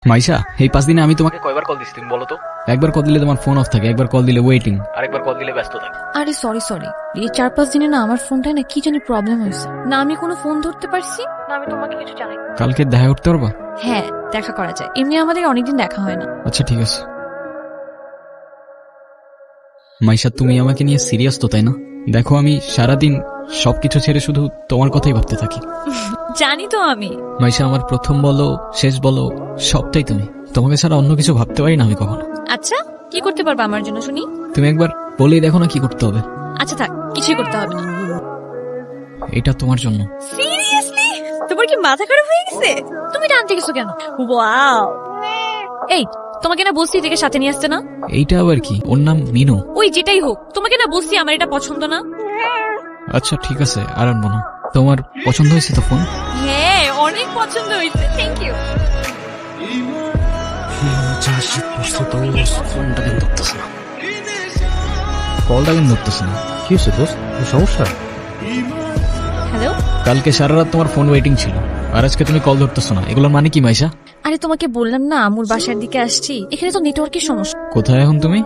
মাইশা, এই 5 দিনে আমি তোমাকে কয়বার কল দিছি তুমি বলো তো? একবার কল দিলে তোমার ফোন অফ থাকে, একবার কল দিলে ওয়েটিং, আরেকবার কল দিলে ব্যস্ত থাকে। আরে সরি এই 4-5 দিনে না আমার ফোনটায় না কি জানি প্রবলেম হয়েছে, না আমি কোনো ফোন ধরতে পারছি না আমি তোমাকে কিছু জানাই। কালকে দেখা করতে পারবা? হ্যাঁ দেখা করা যায়, এমনি আমাদের অনেকদিন দেখা হয় না। আচ্ছা ঠিক আছে। মাইশা, তুমি আমাকে নিয়ে সিরিয়াস তো তাই না? দেখো আমি সারাদিন সবকিছু ছেড়ে শুধু তোমার কথাই ভাবতে থাকি। জানি তো আমি। মাইশা, আমার প্রথম বলো শেষ বলো সবটাই তুমি। তোমাকে ছাড়া অন্য কিছু ভাবতে পারি না আমি কখনো। আচ্ছা কি করতে পারবা আমার জন্য শুনি? তুমি একবার বলেই দেখো না কি করতে হবে। আচ্ছা থাক, কিছুই করতে হবে না। এটা তোমার জন্য। সিরিয়াসলি? তোমার কি মাথা খারাপ হয়ে গেছে? তুমি টানতে গেছো কেন? ওয়াও, এই তোমাকে না বলছি এটাকে সাথে নিয়ে আসতে না? এইটা আবার কি? ওর নাম মিনু। ওই যেটাই হোক, তোমাকে না বলছি আমার এটা পছন্দ না। আচ্ছা ঠিক আছে, আর আনবো না। তোমার পছন্দ হয়েছে তো ফোন? হ্যাঁ অনেক পছন্দ হয়েছে, থ্যাংক ইউ। ফোনটা কেন ধরতেছে না? কলটা কেন ধরতেছে না? কি হয়েছে দোস্ত, সমস্যা? হ্যালো। কালকে সারা রাত তোমার ফোন ওয়েটিং ছিল, আর আজকে তুমি কল ধরতেছো না, এগুলোর মানে কি মাইশা? আরে তোমাকে বললাম না আমুর বাসার দিকে আসছি, এখানে তো নেটওয়ার্কের সমস্যা। কোথায় এখন তুমি?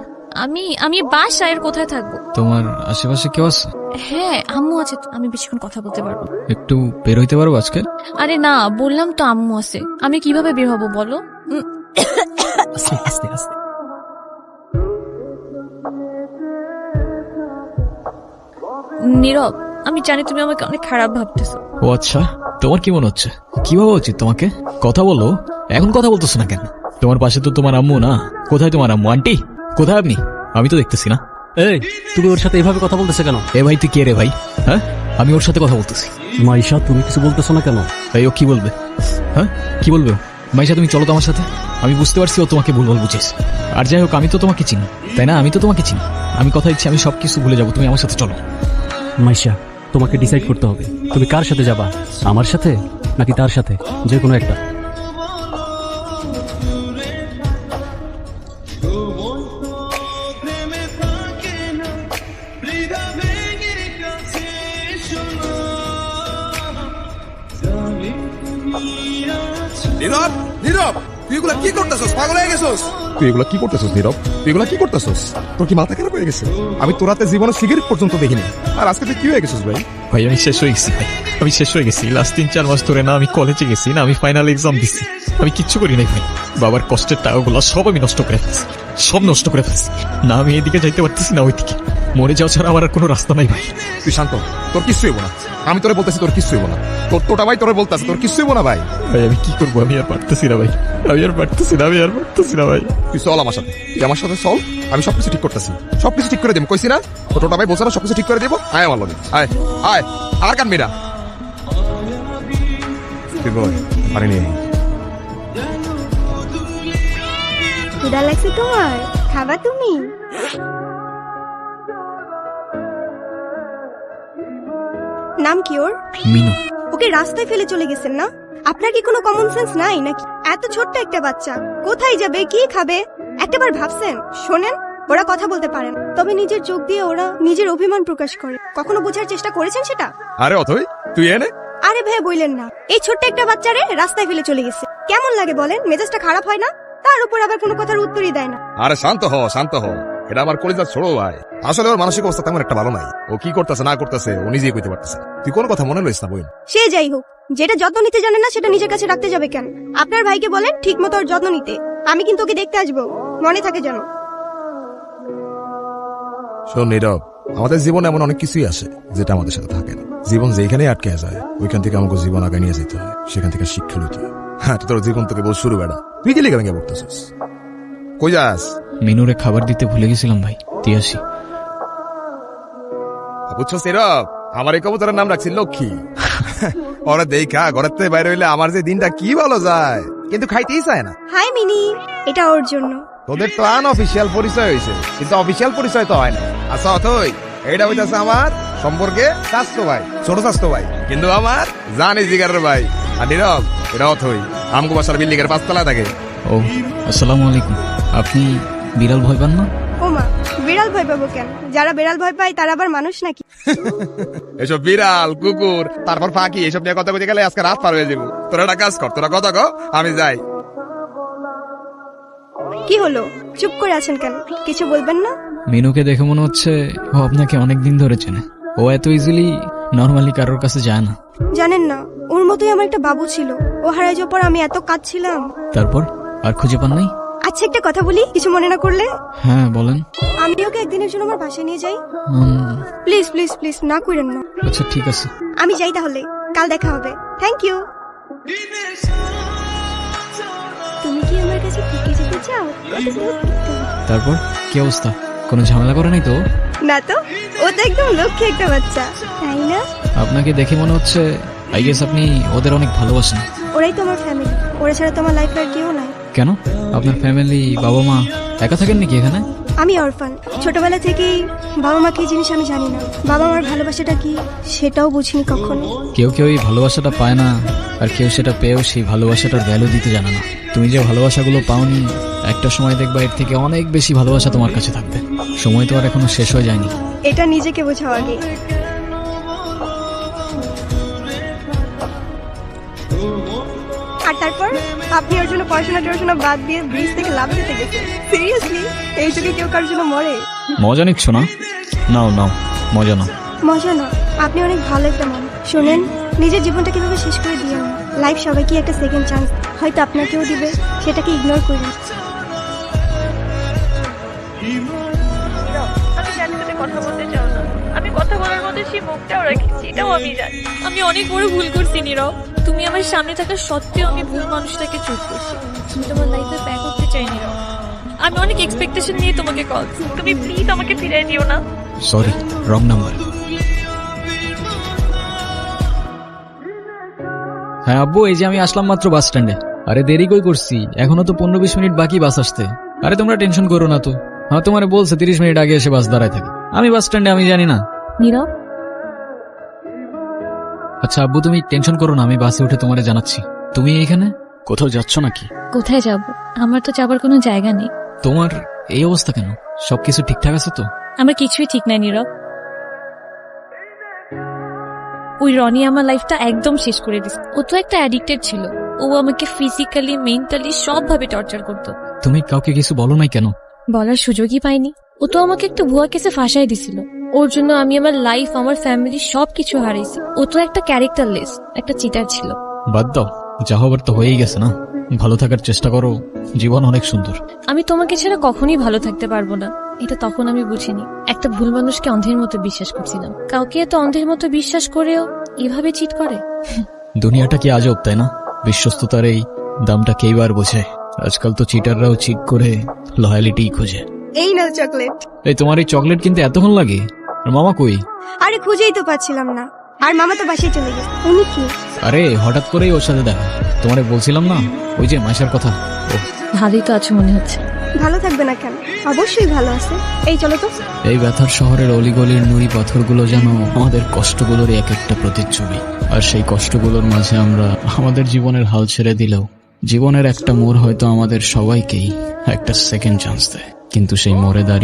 আমি বাসায়, কোথায় থাকবো? তোমার আশেপাশে কেউ আছে? হ্যাঁ আম্মু আছে, আমি বেশিক্ষণ কথা বলতে পারবো। একটু বের হইতে পারবো আজকে? আরে না বললাম তো আম্মু আছে, আমি কিভাবে বের হবো বলো? আস্তে আস্তে আস্তে। নীরব, আমি জানি তুমি আমাকে অনেক খারাপ ভাবতেছো। ও আচ্ছা, তোমার কি মনে হচ্ছে? কি ভাবা উচিত তোমাকে? কথা বলো, এখন কথা বলতেছো না কেন? তোমার পাশে তো তোমার আম্মু না। কোথায় তোমার আম্মু? আন্টি কোথায় আপনি? আমি তো দেখতেছি না। এই তুমি ওর সাথে এভাবে কথা বলতেছে কেন? এ ভাই তুই কে রে ভাই? হ্যাঁ, আমি ওর সাথে কথা বলতেছি। মাইশা তুমি কিছু বলতেছো না কেন? ভাই ও কি বলবে? হ্যাঁ কি বলবে ও? মাইশা তুমি চলো তো আমার সাথে। আমি বুঝতে পারছি ও তোমাকে ভুল বুঝেছ। আর যাই হোক আমি তো তোমাকে চিনি তাই না? আমি তো তোমাকে চিনি। আমি কথা দিচ্ছি আমি সবকিছু ভুলে যাবো, তুমি আমার সাথে চলো। মাইশা তোমাকে ডিসাইড করতে হবে, তুমি কার সাথে যাবা, আমার সাথে নাকি তার সাথে, যে কোনো একটা। নীরব, নীরব, তুই এগুলা কি করতেছস? পাগল হয়ে গেছস? তুই এগুলা কি করতেছস নীরব? তুই এগুলা কি করতেছস? তোর কি মাথা খারাপ হয়ে গেছে? আমি তোর রাতে জীবনে সিগারেট পর্যন্ত দেখিনি, আর আজকে তুই কি হয়ে গেছিস ভাই? ভাই আমি শেষ হয়ে গেছি ভাই, আমি শেষ হয়ে গেছি। লাস্ট 3-4 মাস ধরে না আমি কলেজে গেছি, না আমি ফাইনাল এক্সাম দিচ্ছি, আমি কিচ্ছু করি নাই ভাই। বাবার কষ্টের টাকাগুলো সব আমি নষ্ট করে ফেলছি, সব নষ্ট করে ফেলছি। না আমি এদিকে যাইতে পারতেছি না ওইদিকে, মরে যাওয়া ছাড়া আমার আর কোনো রাস্তা নাই ভাই। তুই শান্ত, তোর কিচ্ছু হইব না। আমি তোরে বলতেছি তোর কিচ্ছু হইব না। তোটা ভাই তোরে বলতেছে তোর কিচ্ছু হইব না ভাই। ভাই আমি কি করবো? আমি আর পারতেছি না ভাই, আমি আর পারতেছি না, আমি আর পারতেছি না ভাই। তুই চল আমার সাথে, তুই আমার সাথে চল, আমি সবকিছু ঠিক করতেছি, সবকিছু ঠিক করে দেবো। কইছি না তোটা ভাই বলছে না সবকিছু ঠিক করে দেবো। আয় আমার লগে, আয় আয়, আর কান মেয়েরা পানি নিয়ে। ক্ষুধা লাগছে তোমার? খাবা তুমি? নাম কি ওর? মিনু। ওকে রাস্তায় ফেলে চলে গেছেন না? আপনার কি কোনো কমন সেন্স নাই নাকি? এত ছোট্ট একটা বাচ্চা কোথায় যাবে, কি খাবে একটাবার ভাবছেন? শোনেন, ওরা কথা বলতে পারে না, তবে নিজের চোখ দিয়ে ওরা নিজের অভিমান প্রকাশ করে। কখনো বোঝার চেষ্টা করেছেন সেটা? আরে অথই তুই এনে। আরে ভাই বললেন না, এই ছোট্ট একটা বাচ্চারে রাস্তায় ফেলে চলে গেছে, কেমন লাগে বলেন? মেজাজটা খারাপ হয় না? তার উপর আবার কোনো কথার উত্তরই দেয় না। আরে শান্ত হ, শান্ত হ, এটা আমার কলিজার ছোড়ো ভাই। আসলে ওর মানসিক অবস্থা তেমন একটা ভালো নাই। ও কি করতেছে না করতেছে ও নিজেই কইতে পারতেছে। তুই কোনো কথা মনে লইস না বই। সে যাই হোক, যেটা যত্ন নিতে জানে না সেটা নিজের কাছে রাখতে যাবে কেন? আপনার ভাইকে বলেন ঠিক মতো ওর যত্ন নিতে। আমি কিন্তু ওকে দেখতে আসবো, মনে থাকে যেন। শোন নীরব, আমাদের জীবনে এমন অনেক কিছুই আসে যেটা আমাদের সাথে থাকে না। জীবন যেখানে আটকে যায় ওইখান থেকে আমাকে জীবন আগে নিয়ে যেতে হয়, সেখান থেকে শিক্ষা নিতে হয়। হ্যাঁ তোর জীবন তোকে বল শুরু বেড়া, তুই কি লিখে ভেঙে পড়তেছিস? কই যাস? মিনুরে খাবার দিতে ভুলে গেছিলাম ভাই, দিয়ে আসি। বুঝছস নীরব, আমার এই কবুতরের নাম রাখছি লক্ষ্মী। ওরা দেখা ঘরের থেকে বাইরে হইলে আমার যে দিনটা কি ভালো যায়, কিন্তু খাইতেই চায় না। হাই মিনি, এটা ওর জন্য। তোদের তো আনঅফিসিয়াল পরিচয় হয়েছে, কিন্তু অফিসিয়াল পরিচয় তো হয় না। আচ্ছা অথই, এইটা হইতাছে আমার সম্পর্কে স্বাস্থ্য ভাই, ছোট স্বাস্থ্য ভাই, কিন্তু আমার জানি জিগারের ভাই। আর নীরব, এটা অথই আমগো বাসার বিল্ডিং এর 5 তলায় থাকে। ও আসসালামু আলাইকুম। আপনি বিড়াল ভয় পান না? ওমা, বিড়াল ভয় পাবো কেন? যারা বিড়াল ভয় পায় তারা আবার মানুষ নাকি? এসব বিড়াল কুকুর তারপর ফাঁকি এসব নিয়ে কথা কইতে গেলে আজকে রাত পার হয়ে যাবো। তোরা একটা কাজ কর, তোরা কথা কও, আমি যাই। কি হলো, চুপ করে আছেন কেন? কিছু বলবেন না? মিনুকে দেখে মনে হচ্ছে ও আপনাকে অনেক দিন ধরে চেনে। ও এত ইজিলি নর্মালি কারোর কাছে যায় না। জানেন না, ওর মতোই আমার একটা বাবু ছিল। ও হারাই যাওয়ার পর আমি এত কাঁদছিলাম। তারপর আর খুঁজে পান নাই? আচ্ছা, একটা কথা বলি, কিছু মনে না করলে? হ্যাঁ বলেন। আমি ওকে একদিনের জন্য আমার বাসায় নিয়ে যাই। উম, প্লিজ প্লিজ প্লিজ, না করেন না। আচ্ছা ঠিক আছে। আমি যাই তাহলে, কাল দেখা হবে। Thank you. তুমি কি আমার কাছে থেকে যেতে চাও? তারপর কি অবস্থা? কোনো ঝামেলা করে নাই তো? না তো, ও তো একদম লক্ষ্মী একটা বাচ্চা, তাই না? আপনাকে দেখে মনে হচ্ছে আই গেস আপনি ওদের অনেক ভালোবাসেন। ওরাই তো আমার ফ্যামিলি, ওরা ছাড়া তো আমার লাইফে আর কেউ নাই। কেন? আপনার ফ্যামিলি, বাবা মা একা থাকেন নাকি এখানে? আমি অরফান। ছোটবেলা থেকেই বাবা মা কি জিনিস আমি জানি না। বাবা মার ভালোবাসাটা কি সেটাও বুঝিনি কখনো। কেউ কেউ এই ভালোবাসাটা পায় না, আর কেউ সেটা পেয়েও সেই ভালোবাসাটার ভ্যালু দিতে জানে না। তুমি যে ভালোবাসাগুলো পাওনি, একটা সময় দেখবা এর থেকে অনেক বেশি ভালোবাসা তোমার কাছে থাকবে। সময় তো আর এখনো শেষ হয়ে যায়নি। এটা নিজেকে বোঝাও আগে। আর তারপর আপনি ওর জন্য পড়াশোনা বাদ দিয়ে ব্রিজ থেকে লাফ দিতে গেছেন। সিরিয়াসলি, এই যুগে কেউ কারোর জন্য মরে? মজা নিচ্ছ না? নাও নাও, মজা নাও। মজা না, আপনি অনেক ভালো একটা মানুষ। শোনেন, নিজের জীবনটা কিভাবে শেষ করে দিয়ে না। লাইফ সবাইকে একটা সেকেন্ড চান্স, হয়তো আপনাকেও দিবে, সেটাকে ইগনোর করুন। আমি জানি তুমি কথা বলতে চাও না। আমি কথা বলার মধ্যে সেই মুখটাও রাখছি, এটাও আমি জানি। আমি অনেক বড় ভুল করছি নীরব। তুমি আমার সামনে থাকা সত্ত্বেও আমি ভুল মানুষটাকে চুজ করছি। আমি তোমার লাইফে ব্যাক করতে চাই নীরব। আমি অনেক এক্সপেকটেশন নিয়ে তোমাকে কল। তুমি প্লিজ আমাকে ফিরিয়ে দিও না। Sorry, wrong number. হ্যাঁ আব্বু, এই যে আমি আসলাম মাত্র বাস স্ট্যান্ডে। আরে দেরি কই করছি, এখনো তো 15-20 মিনিট বাকি বাস আসতে। আরে তোমরা টেনশন করো না তো। হ্যাঁ তোমারে বলছে 30 মিনিট আগে এসে বাস দাঁড়ায় থাকে। আমি বাস স্ট্যান্ডে, আমি জানি না। নীরব, আচ্ছা আব্বু তুমি টেনশন করো না, আমি বাসে উঠে তোমারে জানাচ্ছি। তুমি এইখানে কোথাও যাচ্ছ নাকি? কোথায় যাব? আমার তো যাবার কোনো জায়গা নেই। তোমার এই অবস্থা কেন? সবকিছু ঠিকঠাক আছে তো? আমার কিছুই ঠিক নাই নীরব। ওই রনি আমার লাইফটা একদম শেষ করে দিস। ও তো একটা অ্যাডিক্টেড ছিল। ও আমাকে ফিজিক্যালি, মেন্টালি সবভাবে টর্চার করতো। তুমি কাউকে কিছু বলো নাই কেন? বলার সুযোগই পাইনি। ও তো আমাকে একটা ভুয়া কেসে ফাঁসাই দিছিল। ওর জন্য আমি আমার লাইফ, আমার ফ্যামিলি সবকিছু হারাইছি। ও তো একটা ক্যারেক্টারলেস, একটা চিটার ছিল। বাদ দাও, যা হবার তো হয়েই গেছে না। ভালো থাকার চেষ্টা করো, জীবন অনেক সুন্দর। আমি তোমাকে ছাড়া কখনোই ভালো থাকতে পারবো না, এটা তখন আমি বুঝিনি। একটা ভুল মানুষকে অন্ধের মতো বিশ্বাস করছিলাম। কাউকে এত অন্ধের মতো বিশ্বাস করেও এভাবে চিট করে। দুনিয়াটা কি আজব, তাই না? বিশ্বস্ততার এই দামটা কেইবার বোঝে। আজকাল তো চিটাররাও চিট করে লয়ালিটি খোঁজে। এই নাও চকলেট। এই তোমার এই চকলেট কিনতে এতক্ষণ লাগে? আর মামা কই? আরে খুঁজেই তো পাচ্ছিলাম না। আর মামা তো বাসায় চলে গেছে। উনি কি? আরে হঠাৎ করেই ওর সাথে দেখা। তোমারে বলছিলাম না ওই যে মাসের কথা। ও ভালোই তো আছো মনে হচ্ছে। ভালো থাকবে না কেন? অবশ্যই ভালো আছে। এই চলো তো। এই ব্যথার শহরের অলিগলির নুড়ি পাথরগুলো যেন আমাদের কষ্টগুলোর এক একটা প্রতিচ্ছবি। আর সেই কষ্টগুলোর মাঝে আমরা আমাদের জীবনের হাল ছেড়ে দিলেও জীবনের একটা মোড় হয়তো আমাদের সবাইকেই একটা সেকেন্ড চান্স দেয়। কিন্তু সেই মোড়ে দাঁড়িয়ে